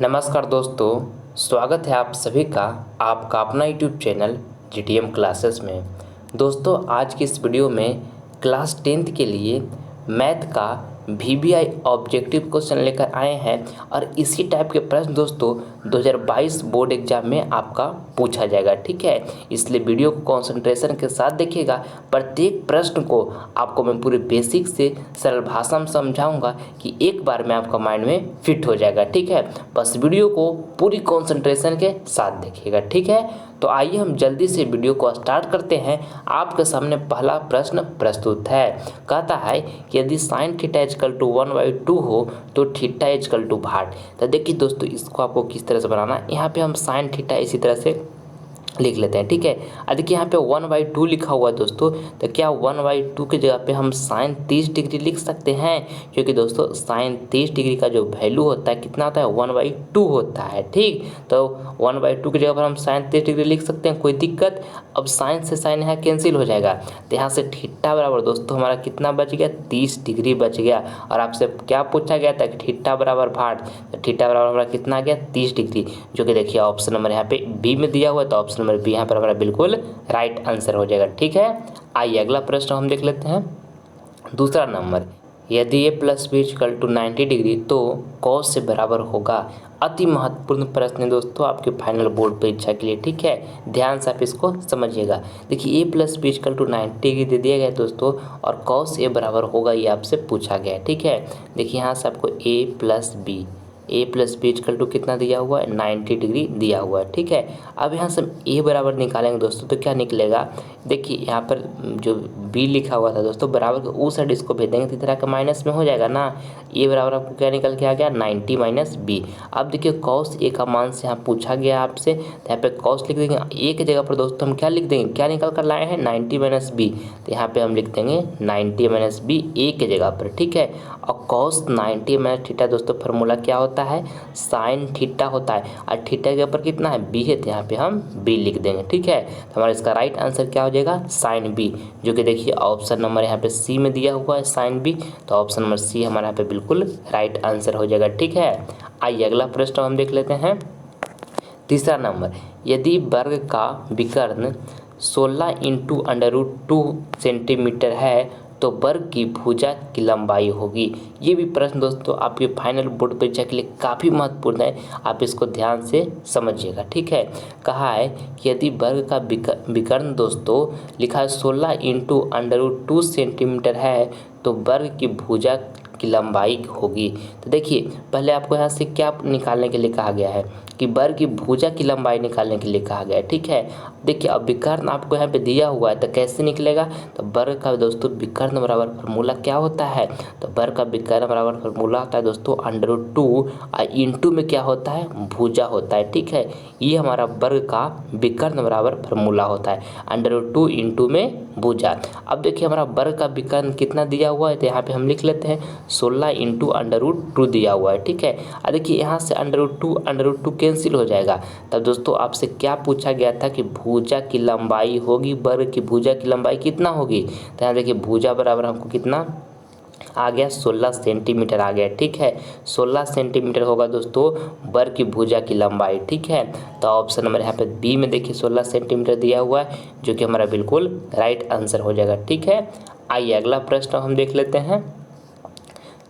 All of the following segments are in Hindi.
नमस्कार दोस्तों, स्वागत है आप सभी का आपका अपना यूट्यूब चैनल जीटीएम क्लासेस में। दोस्तों, आज की इस वीडियो में क्लास 10th के लिए मैथ का वीबीआई ऑब्जेक्टिव क्वेश्चन लेकर आए हैं और इसी टाइप के प्रश्न दोस्तों 2022 बोर्ड एग्जाम में आपका पूछा जाएगा। ठीक है, इसलिए वीडियो को कंसंट्रेशन के साथ देखिएगा। प्रत्येक प्रश्न को आपको मैं पूरे बेसिक से सरल भाषा में समझाऊंगा कि एक बार में आपका माइंड में फिट हो जाएगा। ठीक है, बस वीडियो को पूरी कंसंट्रेशन के साथ देखिएगा। ठीक है, तो आइए हम जल्दी से वीडियो को स्टार्ट करते हैं। आपके सामने पहला प्रश्न प्रस्तुत है। कहता है कि यदि साइन थीटा इक्वल टू 1/2 हो तो थीटा इक्वल टू भाट। तो देखिए दोस्तों, इसको आपको किस तरह से बनाना है। यहाँ पे हम साइन थीटा इसी तरह से लिख लेते हैं। ठीक है, अब देखिए यहाँ पे 1/2 लिखा हुआ है दोस्तों, तो क्या 1/2 की जगह पे हम साइन 30 डिग्री लिख सकते हैं? क्योंकि दोस्तों साइन 30 डिग्री का जो वैल्यू होता है कितना होता है, 1/2 होता है। ठीक, तो 1/2 की जगह पर हम साइन 30 डिग्री लिख सकते हैं, कोई दिक्कत। अब साइन से साइन यहाँ कैंसिल हो जाएगा, तो यहाँ से थीटा बराबर दोस्तों हमारा कितना बच गया, 30 डिग्री बच गया। और आपसे क्या पूछा गया था कि थीटा बराबर भाट, तो थीटा बराबर हमारा कितना आ गया, 30 डिग्री, जो कि देखिए ऑप्शन नंबर यहाँ पे बी में दिया हुआ है, तो ऑप्शन नंबर बी यहाँ पर हमारा बिल्कुल राइट आंसर हो जाएगा। ठीक है, आइए अगला प्रश्न हम देख लेते हैं। दूसरा नंबर, यदि A plus B equal to 90 degree तो कॉस से बराबर होगा। अति महत्वपूर्ण प्रश्न है दोस्तों आपके फाइनल बोर्ड परीक्षा के लिए। ठीक है, ध्यान से आप इसको समझिएगा। देखिए A plus B equal to 90 degree दे दिया गया दोस्तों, और कॉस ए बराबर होगा ये आपसे पूछा गया है। ठीक है, देखिए यहाँ से आपको ए प्लस बी इक्वल टू कितना दिया हुआ है, 90 डिग्री दिया हुआ है। ठीक है, अब यहाँ से ए बराबर निकालेंगे दोस्तों, तो क्या निकलेगा, देखिए यहाँ पर जो बी लिखा हुआ था दोस्तों बराबर के उस साइड इसको भेज देंगे तो इस तरह का माइनस में हो जाएगा ना। ए बराबर आपको क्या निकल के आ गया, 90 माइनस बी। अब देखिए कॉस ए का मान से यहाँ पूछा गया आपसे, तो यहाँ पे कॉस लिख देंगे। ए की जगह पर दोस्तों हम क्या लिख देंगे, क्या निकल कर लाए हैं, 90 माइनस बी, तो यहाँ पे हम लिख देंगे 90 माइनस बी ए के जगह पर। ठीक है, और कॉस 90 माइनस थीटा दोस्तों फार्मूला क्या होता है, साइन थीटा होता है, और थीटा के ऊपर कितना है, बी है, तो यहाँ पे हम बी लिख देंगे। ठीक है, तो हमारा इसका राइट आंसर क्या हो जाएगा, साइन बी, जो कि देखिए ऑप्शन नंबर यहाँ पे सी में दिया हुआ है साइन बी, तो ऑप्शन नंबर सी हमारा यहाँ पे बिल्कुल राइट आंसर हो जाएगा। ठीक है, आइए अगला प्रश्न हम देख लेते हैं। तीसरा नंबर, यदि वर्ग का विकर्ण 16 इंटू √2 सेंटीमीटर है तो वर्ग की भुजा की लंबाई होगी। ये भी प्रश्न दोस्तों आपके फाइनल बोर्ड परीक्षा के लिए काफ़ी महत्वपूर्ण है, आप इसको ध्यान से समझिएगा। ठीक है, कहा है कि यदि वर्ग का विकर्ण दोस्तों लिखा है 16 इंटू √2 सेंटीमीटर है तो वर्ग की भुजा की लंबाई होगी। तो देखिए पहले आपको यहाँ से क्या निकालने के लिए कहा गया है, कि वर्ग की भुजा की लंबाई निकालने के लिए कहा गया है। ठीक है, देखिए अब विकर्ण आपको यहाँ पे दिया हुआ है, तो कैसे निकलेगा, तो वर्ग का दोस्तों विकर्ण बराबर फार्मूला क्या होता है, तो वर्ग का विकर्ण बराबर फार्मूला होता है दोस्तों √2 और इंटू में क्या होता है, भुजा होता है। ठीक है, ये हमारा वर्ग का विकर्ण बराबर फार्मूला होता है, √2 इंटू में भुजा। अब देखिए हमारा वर्ग का विकर्ण कितना दिया हुआ है, तो यहाँ पे हम लिख लेते हैं 16 इंटू √2 दिया हुआ है। ठीक है, और देखिए यहाँ से √2 कैंसिल हो जाएगा। तब दोस्तों आपसे क्या पूछा गया था कि भुजा की लंबाई होगी, वर्ग की भुजा की लंबाई कितना होगी, तो यहाँ देखिए भुजा बराबर हमको कितना आ गया, 16 सेंटीमीटर आ गया। ठीक है, 16 सेंटीमीटर होगा दोस्तों वर्ग की भुजा की लंबाई। ठीक है, तो ऑप्शन नंबर यहाँ पे बी में देखिए 16 सेंटीमीटर दिया हुआ है, जो कि हमारा बिल्कुल राइट आंसर हो जाएगा। ठीक है, आइए अगला प्रश्न हम देख लेते हैं।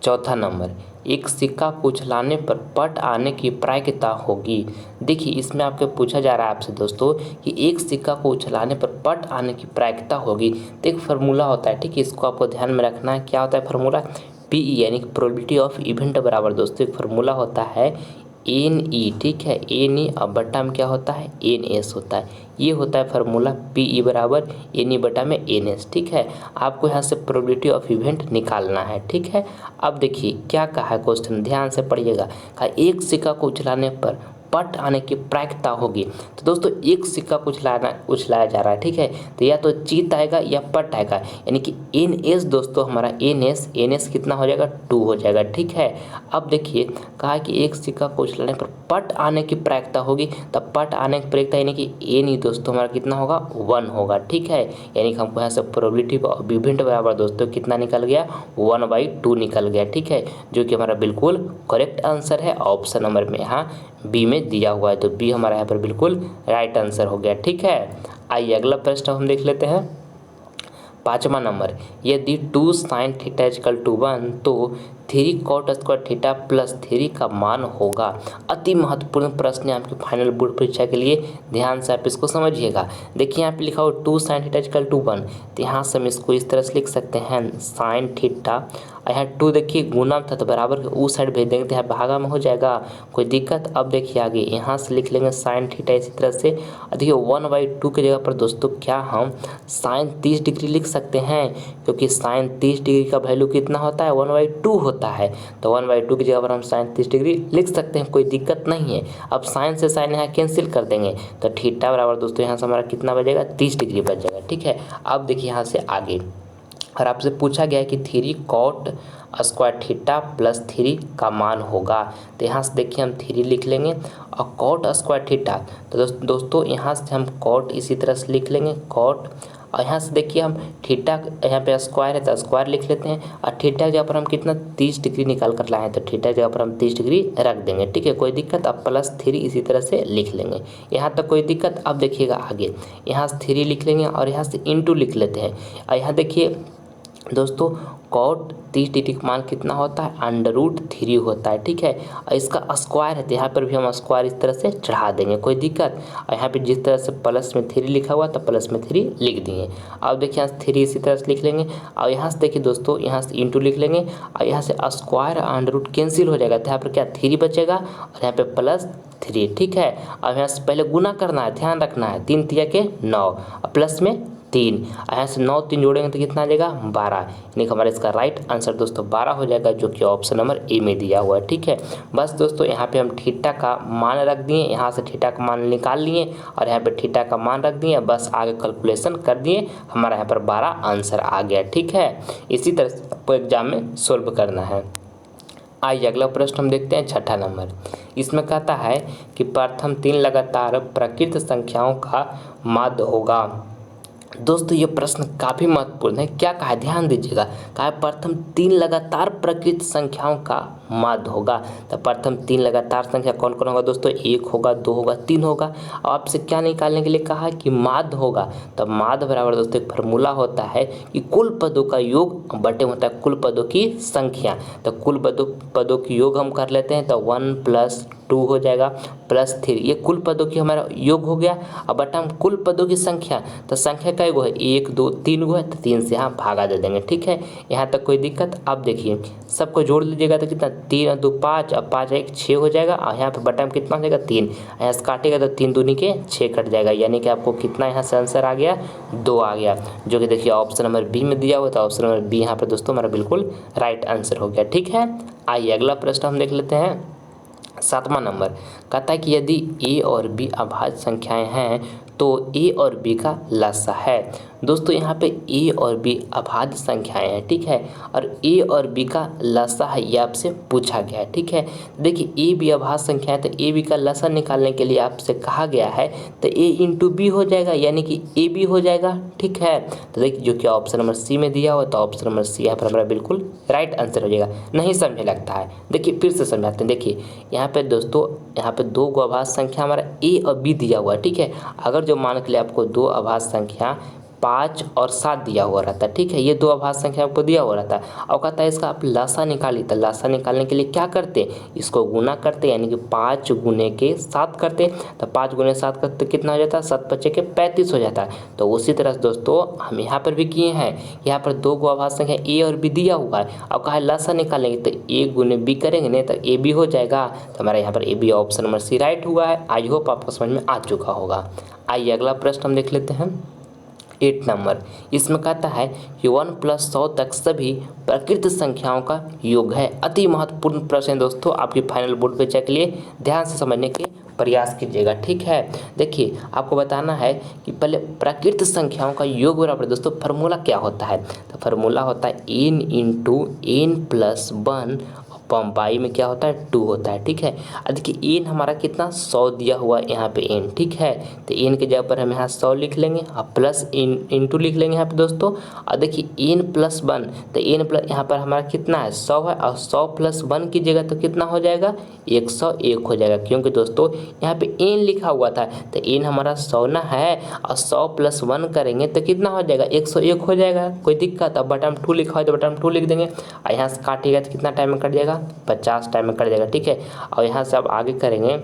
चौथा नंबर, एक सिक्का को उछलाने पर पट आने की प्रायिकता होगी। देखिए इसमें आपको पूछा जा रहा है आपसे दोस्तों कि एक सिक्का को उछलाने पर पट आने की प्रायिकता होगी, तो एक फार्मूला होता है। ठीक है, इसको आपको ध्यान में रखना है, क्या होता है फार्मूला, PE यानी कि प्रोबेबिलिटी ऑफ इवेंट बराबर दोस्तों एक फार्मूला होता है NE। ठीक है, NE अब बट्टा में क्या होता है, NS होता है। ये होता है फार्मूला PE बराबर NE बटा में NS। ठीक है, आपको यहाँ से प्रोबेबिलिटी ऑफ इवेंट निकालना है। ठीक है, अब देखिए क्या कहा है क्वेश्चन, ध्यान से पढ़िएगा। कहा एक सिक्का को उछलाने पर पट आने की प्रायिकता होगी। तो दोस्तों एक सिक्का को उछलाया जा रहा है, ठीक है, तो या तो चित आएगा या पट आएगा, यानी कि NS दोस्तों हमारा NS कितना हो जाएगा 2 हो जाएगा, ठीक है। अब देखिए कहा कि एक सिक्का को उछलाने पर पट आने की प्रायिकता होगी, तब पट आने की प्रायिकता यानी कि ए नहीं दोस्तों हमारा कितना होगा 1 होगा, ठीक है। यानी कि हमको यहाँ से प्रोबेबिलिटी विभिन्न बराबर दोस्तों कितना निकल गया 1/2 निकल गया, ठीक है, जो कि हमारा बिल्कुल करेक्ट आंसर है ऑप्शन नंबर में यहाँ बी में दिया हुआ है। तो बी हमारा यहाँ पर बिल्कुल राइट आंसर हो गया, ठीक है। आइए अगला प्रश्न हम देख लेते हैं। 5वां नंबर, यदि 2 sin थीटा इक्वल टू 1 तो 3 cot स्क्वायर थीटा प्लस 3 का मान होगा। अति महत्वपूर्ण प्रश्न है आपके फाइनल बोर्ड परीक्षा के लिए, ध्यान से आप इसको समझिएगा। देखिए यहाँ पे लिखा हो 2 sin थीटा इक्वल टू 1, तो यहाँ से हम इसको इस तरह से लिख सकते हैं sin थीटा, यहाँ 2 देखिए गुना था तो बराबर के उस साइड भेज देंगे तो यहाँ भागा में हो जाएगा, कोई दिक्कत। अब देखिए आगे यहाँ से लिख लेंगे sin थीटा इसी तरह से, देखिए 1/2 की जगह पर दोस्तों क्या हम sin 30 डिग्री लिख सकते हैं, क्योंकि sin 30 डिग्री का वैल्यू कितना होता है 1/2 होता है, तो 1/2 की जगह पर हम sin 30 डिग्री लिख सकते हैं, कोई दिक्कत नहीं है। अब sin से sin यहाँ कैंसिल कर देंगे तो थीटा बराबर दोस्तों यहाँ से हमारा कितना बचेगा 30 डिग्री बच जाएगा, ठीक है। अब देखिए यहाँ से आगे और आपसे पूछा गया है कि 3 cot स्क्वायर थीटा प्लस 3 का मान होगा, तो यहाँ से देखिए हम 3 लिख लेंगे और cot स्क्वायर थीटा, तो दोस्तों यहाँ से हम cot इसी तरह से लिख लेंगे cot, और यहाँ से देखिए हम थीटा यहाँ पे स्क्वायर है तो स्क्वायर लिख लेते हैं, और थीटा की जगह पर हम कितना 30 डिग्री निकाल कर लाए हैं, तो थीटा की जगह पर हम 30 डिग्री रख देंगे, ठीक है, कोई दिक्कत। अब प्लस 3 इसी तरह से लिख लेंगे, यहाँ तक कोई दिक्कत। अब देखिएगा आगे यहाँ से 3 लिख लेंगे और यहाँ से इंटू लिख लेते हैं, और यहाँ देखिए दोस्तों cot 30 डिग्री का मान कितना होता है √3 होता है, ठीक है, और इसका स्क्वायर है तो यहाँ पर भी हम स्क्वायर इस तरह से चढ़ा देंगे, कोई दिक्कत। और यहाँ पे जिस तरह से प्लस में 3 लिखा हुआ तो प्लस में 3 लिख दिए। अब देखिए यहाँ से 3 इसी तरह से लिख लेंगे, और यहाँ से देखिए दोस्तों यहाँ से इंटू लिख लेंगे, और यहाँ से स्क्वायर √ कैंसिल हो जाएगा, तो यहाँ पर क्या 3 बचेगा और यहाँ पर +3, ठीक है। अब यहाँ से पहले गुना करना है, ध्यान रखना है, 3 तिया के 9 और प्लस में 3, यहाँ से 9 3 जोड़ेंगे तो कितना आ जाएगा 12, यानी कि हमारा इसका राइट आंसर दोस्तों 12 हो जाएगा, जो कि ऑप्शन नंबर ए में दिया हुआ है, ठीक है। बस दोस्तों यहाँ पे हम थीटा का मान रख दिए, यहाँ से थीटा का मान निकाल लिए और यहाँ पे थीटा का मान रख दिए, बस आगे कैलकुलेशन कर दिए, हमारा यहाँ पर 12 आंसर आ गया, ठीक है। इसी तरह से आपको एग्जाम में सोल्व करना है। आइए अगला प्रश्न हम देखते हैं 6ठा नंबर। इसमें कहता है कि प्रथम 3 लगातार प्रकृत संख्याओं का माध्य होगा। दोस्तों ये प्रश्न काफ़ी महत्वपूर्ण है, क्या कहा ध्यान दीजिएगा, कहा प्रथम 3 लगातार प्रकृत संख्याओं का माध्य होगा। तो प्रथम 3 लगातार संख्या कौन कौन होगा दोस्तों, 1 होगा, 2 होगा, 3 होगा। और आपसे क्या निकालने के लिए कहा कि माध्य होगा, तो माध्य बराबर दोस्तों एक फार्मूला होता है कि कुल पदों का योग बटे होता है कुल पदों की संख्या। तो कुल पदों की योग हम कर लेते हैं, तो 1 + 2 हो जाएगा +3, ये कुल पदों की हमारा योग हो गया। अब बटा हम कुल पदों की संख्या, तो संख्या कई गो है 1 2 3 गो है, तो 3 से यहाँ भागा दे देंगे, ठीक है, यहाँ तक कोई दिक्कत। अब देखिए सबको जोड़ लीजिएगा तो कितना 3 और 2 5, अब 5 1 6 हो जाएगा, और यहाँ पे बटा में कितना हो जाएगा 3, यहाँ से काटेगा तो 3 दूनी के 6 कट जाएगा, यानी कि आपको कितना यहाँ से आंसर आ गया 2 आ गया, जो कि देखिए ऑप्शन नंबर बी में दिया हुआ था। ऑप्शन नंबर बी यहाँ पर दोस्तों हमारा बिल्कुल राइट आंसर हो गया, ठीक है। आइए अगला प्रश्न हम देख लेते हैं। 7वां नंबर कहता है कि यदि a और b अभाज्य संख्याएं हैं तो a और b का लसा है। दोस्तों यहाँ पे a और b अभाज्य संख्याएं हैं, ठीक है, और a और b का लसा है, ये आपसे पूछा गया है, ठीक है। देखिए a b अभाज्य संख्या है, तो a b का लसा निकालने के लिए आपसे कहा गया है, तो a × b हो जाएगा, यानी कि a b हो जाएगा, ठीक है। तो देखिए जो कि ऑप्शन नंबर सी में दिया हुआ, तो ऑप्शन नंबर सी यहाँ पर हमारा बिल्कुल राइट आंसर हो जाएगा। नहीं समझे लगता है, देखिए फिर से समझाते हैं। देखिए यहाँ पे दोस्तों यहाँ पे 2 गो अभाज्य संख्या हमारा a और b दिया हुआ है, ठीक है। अगर जो मान के लिए आपको 2 अभाज्य संख्या 5 और 7 दिया हुआ रहता है, ठीक है, ये 2 अभाज्य संख्या आपको दिया हुआ रहता है, और कहता है इसका आप लसा निकालिए। तो लसा निकालने के लिए क्या करते, इसको गुना करते, यानी कि 5 × 7 करते, तो 5 × 7 करते कितना हो जाता है 7 × 5 = 35 हो जाता है। तो उसी तरह से दोस्तों हम यहाँ पर भी किए हैं, यहाँ पर 2 गो अभाज्य संख्या a और b दिया हुआ है, और कहा है लसा निकालेंगे तो a × b करेंगे नहीं तो a b हो जाएगा, तो हमारा यहाँ पर a b option number C right हुआ है। आई होप आपको समझ में आ चुका होगा। आइए अगला प्रश्न हम देख लेते हैं। 8 नंबर इसमें कहता है कि 1 + 100 तक सभी प्रकृत संख्याओं का योग है। अति महत्वपूर्ण प्रश्न है दोस्तों, आपकी फाइनल बोर्ड परीक्षा के लिए ध्यान से समझने के प्रयास कीजिएगा, ठीक है। देखिए आपको बताना है कि पहले प्राकृत संख्याओं का योग बराबर दोस्तों फार्मूला क्या होता है, तो फार्मूला होता है n into n plus one upon by में क्या होता है 2 होता है, ठीक है। अब देखिए n हमारा कितना 100 दिया हुआ है यहाँ पे n, ठीक है। तो n के जगह पर हम यहाँ 100 लिख लेंगे और प्लस इंटू लिख लेंगे यहाँ पे दोस्तों। और देखिए n प्लस वन, तो n प्लस यहाँ पर हमारा कितना है 100 है, और 100 प्लस वन की जगह तो कितना हो जाएगा 101 हो जाएगा, क्योंकि दोस्तों यहाँ पे n लिखा हुआ था, तो n हमारा 100 ना है और 100 प्लस वन करेंगे तो कितना हो जाएगा 101 हो जाएगा। कोई दिक्कत, अब बटन 2 लिखा है तो बटन 2 लिख देंगे, और यहाँ से काटिएगा तो कितना टाइम में कट जाएगा 50 टाइम में कट जाएगा, ठीक है। और यहाँ से अब आगे करेंगे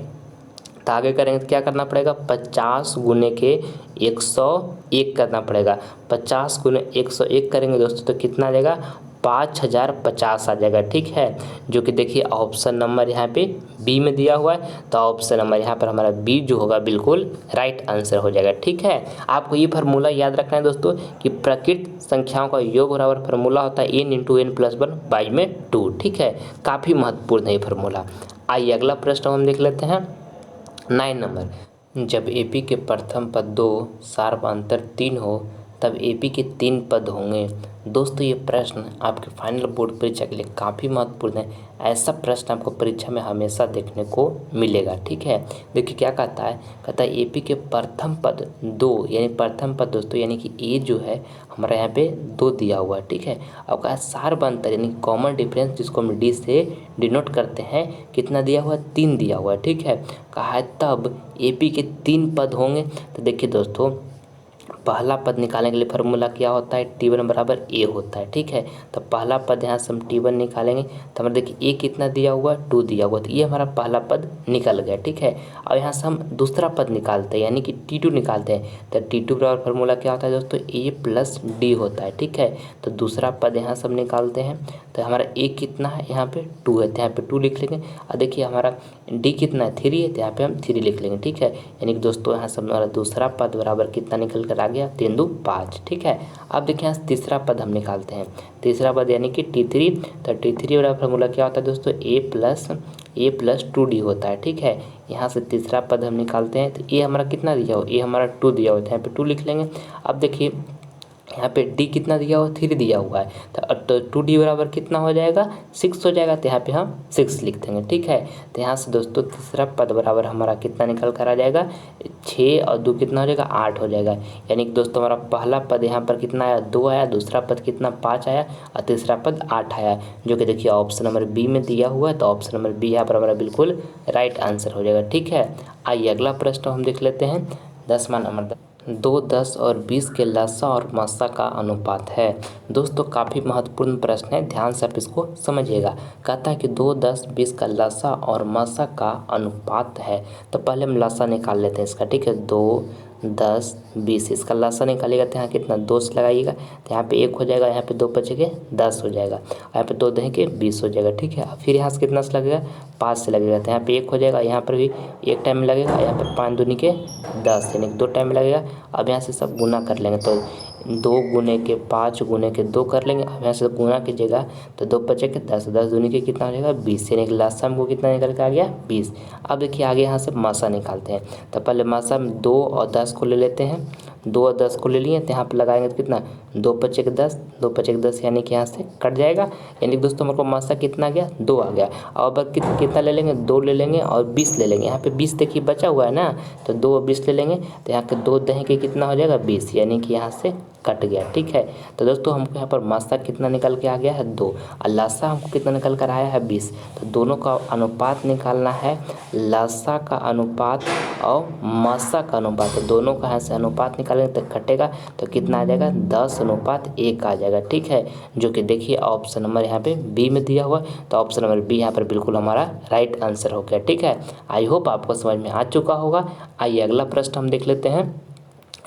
तो आगे करेंगे तो क्या करना पड़ेगा 50 गुने के 101 करना पड़ेगा। 50 गुने 101 करेंगे दोस्तों तो कितना आ जाएगा 5050 आ जाएगा, ठीक है। जो कि देखिए ऑप्शन नंबर यहाँ पे बी में दिया हुआ है, तो ऑप्शन नंबर यहाँ पर हमारा बी जो होगा बिल्कुल राइट आंसर हो जाएगा, ठीक है। आपको ये फार्मूला याद रखना है दोस्तों कि प्राकृत संख्याओं का योग बराबर फार्मूला होता है n into n plus one by में 2, ठीक है। काफ़ी महत्वपूर्ण है ये फार्मूला। आइए अगला प्रश्न हम देख लेते हैं 9 नंबर। जब एपी के प्रथम पद 2 सार्वंतर 3 हो तब एपी के 3 पद होंगे। दोस्तों ये प्रश्न आपके फाइनल बोर्ड परीक्षा के लिए काफ़ी महत्वपूर्ण है। ऐसा प्रश्न आपको परीक्षा में हमेशा देखने को मिलेगा, ठीक है। देखिए क्या कहता है एपी के प्रथम पद 2, यानी प्रथम पद दोस्तों यानी कि ए जो है हमारा यहाँ पे 2 दिया हुआ है, ठीक है। अब कहा सार्वंतर यानी कॉमन डिफरेंस जिसको हम डी से डिनोट करते हैं, कितना दिया हुआ है 3 दिया हुआ है, ठीक है। कहा है तब एपी के 3 पद होंगे। तो देखिए दोस्तों पहला पद निकालने के लिए फार्मूला क्या होता है T1 बराबर ए होता है, ठीक है। तो पहला पद यहाँ से हम T1 निकालेंगे तो हमारा देखिए ए कितना दिया हुआ है 2 दिया हुआ, तो ये हमारा पहला पद निकल गया, ठीक है। और यहाँ से हम दूसरा पद निकालते हैं यानी कि T2 निकालते हैं, तो T2 बराबर फार्मूला क्या होता है दोस्तों ए प्लस डी होता है, ठीक है। तो दूसरा पद यहाँ से हम निकालते हैं तो हमारा ए कितना है यहाँ पे 2 है, तो यहाँ पे 2 लिख लेंगे। और देखिए हमारा डी कितना है 3 है, तो यहाँ पे हम 3 लिख लेंगे, ठीक है। यानी कि दोस्तों यहाँ से हमारा दूसरा पद बराबर कितना निकल कर आ गया 3 2 5, ठीक है। अब देखिए यहाँ तीसरा पद हम निकालते हैं, तीसरा पद यानी कि T3, तो T3 बराबर फार्मूला क्या होता है दोस्तों ए प्लस 2D होता है, ठीक है। यहाँ से तीसरा पद हम निकालते हैं तो ए हमारा कितना दिया हो, ए हमारा 2 दिया हुआ है, यहाँ पे 2 लिख लेंगे। अब देखिए यहाँ पे डी कितना दिया हुआ 3 दिया हुआ है, तो 2D बराबर कितना हो जाएगा 6 हो जाएगा, तो यहाँ पे हम 6 लिख देंगे, ठीक है। तो यहाँ से दोस्तों तीसरा पद बराबर हमारा कितना निकल कर आ जाएगा 6 और 2 कितना हो जाएगा 8 हो जाएगा। यानी कि दोस्तों हमारा पहला पद यहाँ पर कितना आया 2 आया, दूसरा पद कितना 5 आया और तीसरा पद 8 आया, जो कि देखिए ऑप्शन नंबर बी में दिया हुआ है। तो ऑप्शन नंबर बी यहाँ पर हमारा बिल्कुल राइट आंसर हो जाएगा, ठीक है। आइए अगला प्रश्न हम देख लेते हैं 10वां नंबर। 2, 10 और 20 के लसा और मसा का अनुपात है। दोस्तों काफ़ी महत्वपूर्ण प्रश्न है, ध्यान से आप इसको समझिएगा। कहता है कि 2, 10, 20 का लसा और मसा का अनुपात है। तो पहले हम लसा निकाल लेते हैं इसका, ठीक है। 2, 10, 20 इसका लसा निकालिएगा तो यहाँ कितना 2 से लगाइएगा, तो यहाँ पे 1 हो जाएगा, यहाँ पे 2 बचेंगे 10 हो जाएगा, यहाँ पे 2 देंगे 20 हो जाएगा, ठीक है। फिर यहाँ से कितना से लगेगा 5 से लगेगा, तो यहाँ पे 1 हो जाएगा, यहाँ पर भी 1 टाइम में लगेगा, यहाँ पर 5 दूनी के 10 यानी कि 2 टाइम में लगेगा। अब यहाँ से सब गुना कर लेंगे, तो 2 गुने के 5 गुने के 2 कर लेंगे। अब यहाँ से गुना कीजिएगा तो 2 बचेगा 10, 10 दूनी के कितना हो जाएगा 20, यानी कि लास्ट हमको कितना निकल के आ गया 20। अब देखिए आगे यहाँ से मासा निकालते हैं, तो पहले मासा में 2 और 10 को ले लेते हैं, 2 और 10 को ले लिए, तो यहाँ पर लगाएंगे तो कितना 2 पचे के 10, 2 पचे के 10 यानी कि यहाँ से कट जाएगा। यानी कि दोस्तों हमारे को मासा कितना आ गया 2 आ गया। और अब कितना ले लेंगे 2 ले लेंगे और 20 ले लेंगे, यहाँ पे 20 देखिए बचा हुआ है ना, तो 2 और 20 ले लेंगे, तो यहाँ के 2 दही के कितना हो जाएगा 20, यानी कि यहाँ से कट गया, ठीक है। तो दोस्तों हमको यहाँ पर मासा कितना निकल के आ गया है 2 और लासा हमको कितना निकल कर आया है 20। तो दोनों का अनुपात निकालना है, लासा का अनुपात और मासा का अनुपात, तो दोनों का यहाँ से अनुपात निकालेंगे तो कटेगा, तो कितना आ जाएगा 10:1 आ जाएगा, ठीक है। जो कि देखिए ऑप्शन नंबर यहाँ पे बी में दिया हुआ है, तो ऑप्शन नंबर बी यहाँ पर बिल्कुल हमारा राइट आंसर हो गया, ठीक है। आई होप आपको समझ में आ चुका होगा। आइए अगला प्रश्न हम देख लेते हैं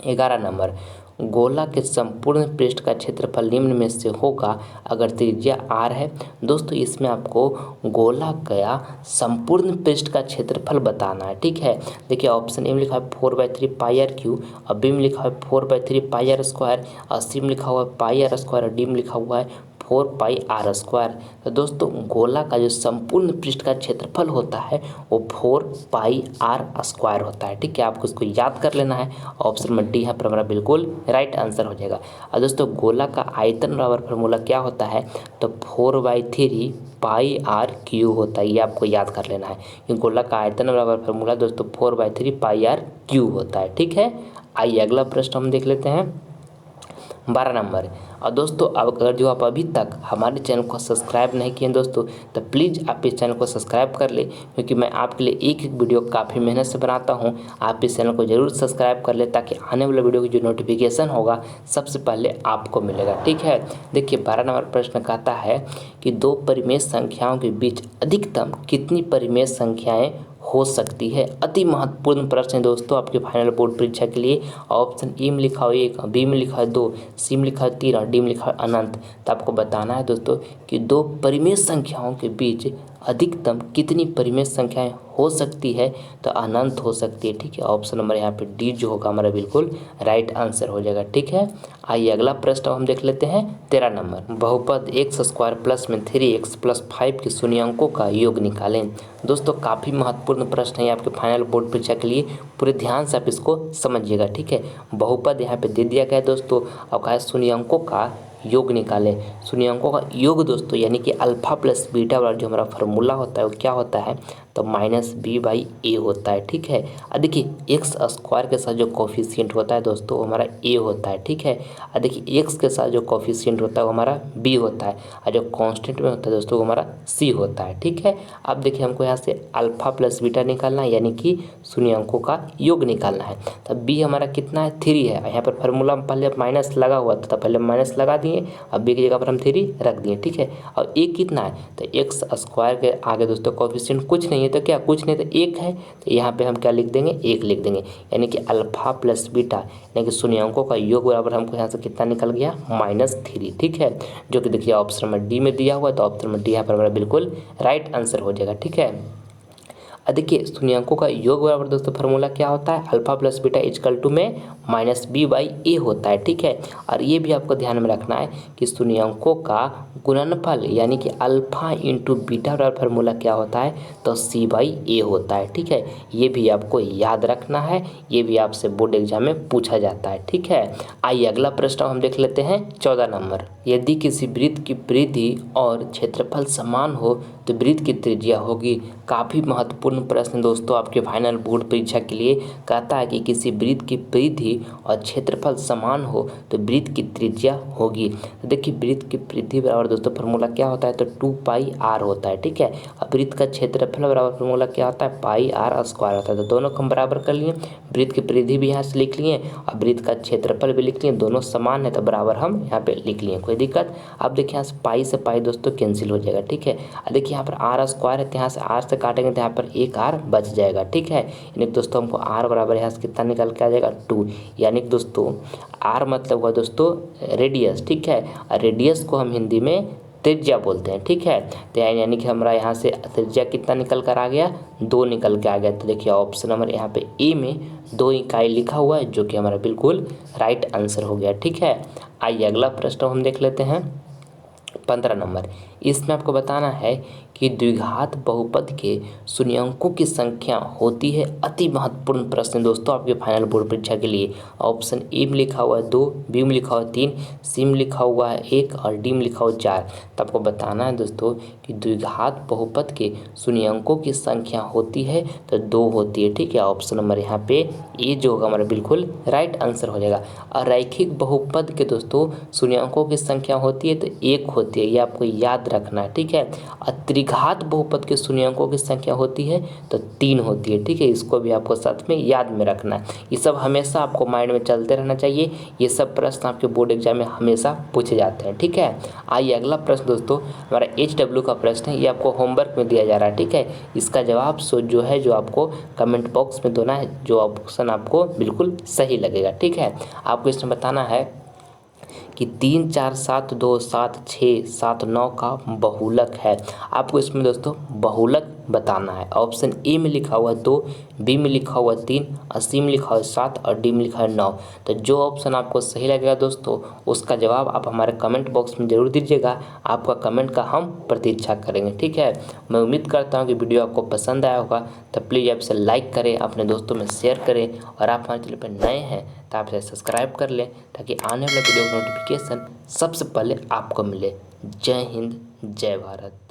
11 नंबर। गोला के संपूर्ण पृष्ठ का क्षेत्रफल निम्न में से होगा अगर त्रिज्या r है। दोस्तों इसमें आपको गोला का संपूर्ण पृष्ठ का क्षेत्रफल बताना है, ठीक है। देखिए ऑप्शन ए में लिखा है 4/3 पाई r क्यूब, और बी में लिखा है 4/3 पाई r स्क्वायर, और सी में लिखा हुआ है पाई r स्क्वायर, और डी में लिखा हुआ है 4πr²। तो दोस्तों गोला का जो संपूर्ण पृष्ठ का क्षेत्रफल होता है वो 4πr² होता है। ठीक है, आपको इसको याद कर लेना है। ऑप्शन में डी यहाँ पर हमारा बिल्कुल राइट आंसर हो जाएगा। और दोस्तों गोला का आयतन बराबर फार्मूला क्या होता है, तो 4/3πr³ होता है। ये आपको याद कर लेना है कि गोला का आयतन बराबर फार्मूला दोस्तों 4/3πr³ होता है। ठीक है, आइए अगला प्रश्न हम देख लेते हैं 12 नंबर। और दोस्तों अब अगर जो आप अभी तक हमारे चैनल को सब्सक्राइब नहीं किए दोस्तों, तो प्लीज़ आप इस चैनल को सब्सक्राइब कर ले, क्योंकि मैं आपके लिए एक एक वीडियो काफ़ी मेहनत से बनाता हूं। आप इस चैनल को जरूर सब्सक्राइब कर ले, ताकि आने वाले वीडियो की जो नोटिफिकेशन होगा सबसे पहले आपको मिलेगा। ठीक है, देखिए 12 नंबर प्रश्न कहता है कि दो परिमेय संख्याओं के बीच अधिकतम कितनी परिमेय संख्याएँ हो सकती है। अति महत्वपूर्ण प्रश्न है दोस्तों आपके फाइनल बोर्ड परीक्षा के लिए। ऑप्शन ए में लिखा हो 1, बी में लिखा है 2, सी में लिखा है 3 और डी में लिखा है अनंत। तो आपको बताना है दोस्तों कि दो परिमेय संख्याओं के बीच अधिकतम कितनी परिमेय संख्याएं हो सकती है, तो अनंत हो सकती है। ठीक है, ऑप्शन नंबर यहाँ पे डी जो होगा हमारा बिल्कुल राइट आंसर हो जाएगा। ठीक है, आइए अगला प्रश्न हम देख लेते हैं 13 नंबर। बहुपद x² प्लस में 3x प्लस 5 के शून्य अंकों का योग निकालें। दोस्तों काफ़ी महत्वपूर्ण प्रश्न है आपके फाइनल बोर्ड परीक्षा के लिए, पूरे ध्यान से आप इसको समझिएगा। ठीक है, बहुपद यहाँ पे दे दिया गया है दोस्तों, और कहा है शून्य अंकों का योग निकालें। शून्य अंकों का योग दोस्तों यानी कि अल्फा प्लस बीटा वाला जो हमारा फार्मूला होता है वो क्या होता है, तो -b/a होता है। ठीक है, और देखिए x² के साथ जो कोफिशिएंट होता है दोस्तों वो हमारा a होता है। ठीक है, और देखिए x के साथ जो कोफिशिएंट होता है वो हमारा b होता है, और जो कांस्टेंट में होता है दोस्तों वो हमारा c होता है। ठीक है, अब देखिए हमको यहाँ से अल्फा प्लस बीटा निकालना है, यानी कि शून्य अंकों का योग निकालना है। तो b हमारा कितना है, 3 है। यहाँ पर फार्मूला में पहले माइनस लगा हुआ था, तो पहले माइनस लगा दिए, अब b की जगह पर हम 3 रख दिए। ठीक है, और a कितना है, तो x² के आगे दोस्तों कोफिशिएंट कुछ नहीं है, तो क्या कुछ नहीं, तो 1 है। तो यहाँ पे हम क्या लिख देंगे, 1 लिख देंगे, यानी कि अल्फा प्लस बीटा यानी कि शून्य अंकों का योग बराबर हमको यहाँ से कितना निकल गया, -3। ठीक है, जो कि देखिए ऑप्शन नंबर डी में दिया हुआ है, तो ऑप्शन नंबर डी यहाँ पर हमारा बिल्कुल राइट आंसर हो जाएगा। ठीक है, देखिए शून्य अंकों का योग बराबर दोस्तों फार्मूला क्या होता है, alpha plus beta equal to में -b/a होता है। ठीक है, और ये भी आपको ध्यान में रखना है कि शून्य अंकों का गुणनफल यानी कि अल्फा इंटू बीटा बराबर फार्मूला क्या होता है, तो c/a होता है। ठीक है, ये भी आपको याद रखना है, ये भी आपसे बोर्ड एग्जाम में पूछा जाता है। ठीक है, आइए अगला प्रश्न हम देख लेते हैं 14 नंबर। यदि किसी वृत्त की परिधि और क्षेत्रफल समान हो तो वृत्त की त्रिज्या होगी। काफ़ी महत्वपूर्ण प्रश्न दोस्तों आपके फाइनल बोर्ड परीक्षा के लिए। कहता है कि किसी वृत्त की परिधि और क्षेत्रफल समान हो तो वृत्त की त्रिज्या होगी। तो देखिए वृत्त की परिधि बराबर दोस्तों फार्मूला क्या होता है, तो 2πr होता है। ठीक है, और वृत्त का क्षेत्रफल बराबर फार्मूला क्या होता है, πr² होता है। तो दोनों को हम बराबर कर लिए, वृत्त की परिधि भी यहाँ से लिख लिए और वृत्त का क्षेत्रफल भी लिख लिए, दोनों समान है तो बराबर हम यहाँ पे लिख लिए, कोई दिक्कत। अब देखिए यहाँ से पाई से पाई दोस्तों कैंसिल हो जाएगा। ठीक है, देखिए यहाँ पर r² है, तो यहाँ से r से काटेंगे तो यहाँ पर एक r बच जाएगा। ठीक है, यानी दोस्तों हमको r बराबर यहाँ से कितना निकल के आ जाएगा, 2। यानी दोस्तों r मतलब हुआ दोस्तों रेडियस। ठीक है, और रेडियस को हम हिंदी में त्रिज्या बोलते हैं। ठीक है, तो यानी कि हमारा यहाँ से त्रिज्या कितना निकल कर आ गया, 2 निकल के आ गया। तो देखिए ऑप्शन नंबर यहाँ पे ए में 2 इकाई लिखा हुआ है, जो कि हमारा बिल्कुल राइट आंसर हो गया। ठीक है, आइए अगला प्रश्न हम देख लेते हैं 15 नंबर। इसमें आपको बताना है कि द्विघात बहुपद के शून्यंकों की संख्या होती है। अति महत्वपूर्ण प्रश्न दोस्तों आपके फाइनल बोर्ड परीक्षा के लिए। ऑप्शन ए में लिखा हुआ है 2, बी में लिखा हुआ है 3, सी में लिखा हुआ है 1 और डी में लिखा हुआ है 4। तो आपको बताना है दोस्तों कि द्विघात बहुपद के शून्यंकों की संख्या होती है तो 2 होती है। ठीक है, ऑप्शन नंबर यहाँ पे ए जो होगा हमारा बिल्कुल राइट आंसर हो जाएगा। और रैखिक बहुपद के दोस्तों शून्यंकों की संख्या होती है तो 1 होती है, ये आपको याद रखना है। ठीक है, और त्रिघात बहुपद के शून्यंकों की संख्या होती है तो 3 होती है। ठीक है, इसको भी आपको साथ में याद में रखना है। ये सब हमेशा आपको माइंड में चलते रहना चाहिए, ये सब प्रश्न आपके बोर्ड एग्जाम में हमेशा पूछे जाते हैं। ठीक है, आइए अगला प्रश्न दोस्तों हमारा HW का प्रश्न है, ये आपको होमवर्क में दिया जा रहा है। ठीक है, इसका जवाब जो है जो आपको कमेंट बॉक्स में देना है, जो ऑप्शन आपको बिल्कुल सही लगेगा। ठीक है, आपको इसमें बताना है कि 3 4 7 2 7 6 7 9 का बहुलक है। आपको इसमें दोस्तों बहुलक बताना है। ऑप्शन ए में लिखा हुआ है 2, बी में लिखा हुआ है 3, और सी में लिखा हुआ है 7 और डी में लिखा है 9। तो जो ऑप्शन आपको सही लगेगा दोस्तों उसका जवाब आप हमारे कमेंट बॉक्स में ज़रूर दीजिएगा। आपका कमेंट का हम प्रतीक्षा करेंगे, ठीक है। मैं उम्मीद करता हूँ कि वीडियो आपको पसंद आया होगा। तो प्लीज़ आप इसे लाइक करें, अपने दोस्तों में शेयर करें, और आप हमारे चैनल पर नए हैं तो आप इसे सब्सक्राइब कर लें ताकि आने वाले वीडियो का नोटिफिकेशन सबसे पहले आपको मिले। जय हिंद, जय भारत।